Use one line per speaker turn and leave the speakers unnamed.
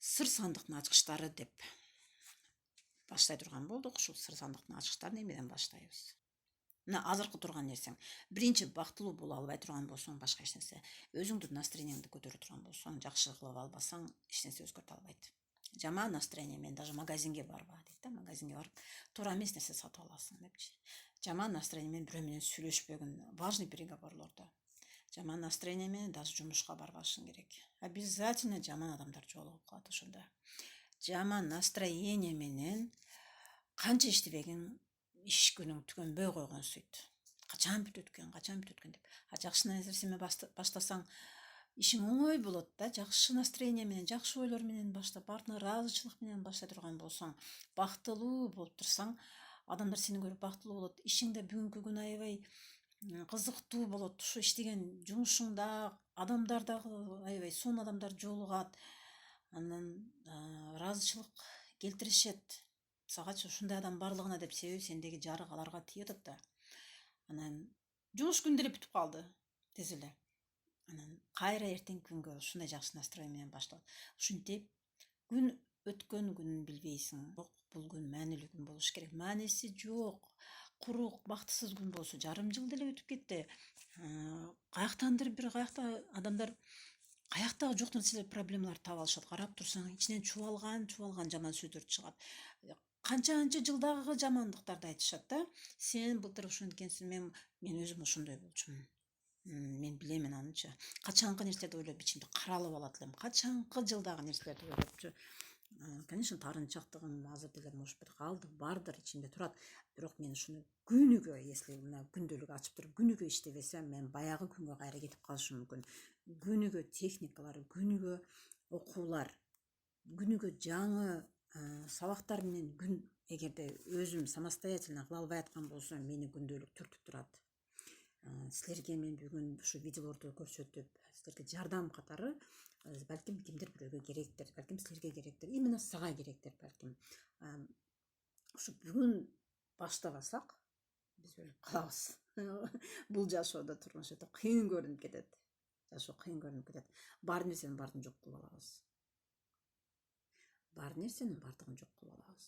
Сыр сандыктын ачкычтары деп баштай турган болдук. Ушул сыр сандыктын ачкычтарын эмнеден баштайбыз? Мына азыркы турган нерсең. Биринчи бактылуу боло албай турган болсоң, башка эч нерсе. Өзүңдүн настроениеңди көтөрө турган болсоң, жакшы кылып албасаң, эч нерсе өзгөртө албайт. Жаман настроение менен даже магазинге барба дейт да, магазинге барып, туура эмес нерсе сатып аласың депчи. Жаман настроение менен бирөө менен сүйлөшпөгүн, важный переговорлордо. Жаман настроение менен даже жумушка барбашың керек. Обязательно жаман адамдар жолугуп калат ошондо. Жаман настроение менен канча иштебегин иш күнүң түгөнбөй койгонсуйт. Качан бүтөт экен деп. А жакшы нерсе менен баштасаң, ишиң оңой болот да. Жакшы настроение менен, жакшы ойлор менен баштап, артына ыраазычылык менен баштай турган болсоң, бактылуу болуп турсаң, адамдар сени көрүп бактылуу болот. Ишиң да бүгүнкү күнү аябай кызыктуу болот. Ушу иштеген жумушуңда адамдар дагы аябай сонун адамдар жолугат. Анан ыраазычылык келтиришет. Сагачы ушундай адам барлыгына деп, себеби сендеги жарык аларга тиеп атат да. Анан жумуш күнү деле бүтүп калды. Тез эле. Анан кайра эртеңки күнгө ушундай жакшы настроение менен башталат. Ушинтип күн өткөн күнүн билбейсиң. Бул күн маанилүү күн болуш керек. Мааниси жок. Курук, бактысыз күн болсо, жарым жыл деле өтүп кетти. Каяктандыр бир каякта адамдар каяктагы жок нерселер, проблемалар таап алышат. Карап турсаң, ичинен чубалган жаман сөздөр чыгат. Канча жылдагы жамандыктарды айтышат да. Сен былтыр ушун экенсиң, мен өзүм ошондой болчумун. Мен билемин анычы. Качанкы нерселерди ойлоп ичимде каралып алат элем. Качанкы жылдагы нерселерди ойлопчу. Конечно, таарынчактыгым азыр деле может быть калды, бардыр, ичимде турат. Бирок мен ушуну күнүгө, если мына күндөлүк ачып туруп күнүгө иштебесем, мен баягы күнгө кайра кетип калышым мүмкүн. Күнүгө техникалар, күнүгө окуулар, күнүгө жаңы сабактар менен күн эгерде өзүм самостоятельно кыла албай аткан болсом, мени күндөлүк түртүп турат. Силерге мен бүгүн ушу видеолорду көрсөтүп, силерге жардам катары, балким кимдир бирөөгө керектир, балким силерге керектир, именно сага керектир балким. Ушу бүгүн баштабасак, биз өлүп калабыз. Бул жашоодо турмуш өтө кыйын көрүнүп кетет. Жашоо кыйын көрүнүп кетет. Бар нерсенин баардыгын жок кылып алабыз. Бар нерсенин баардыгын жок кылып алабыз.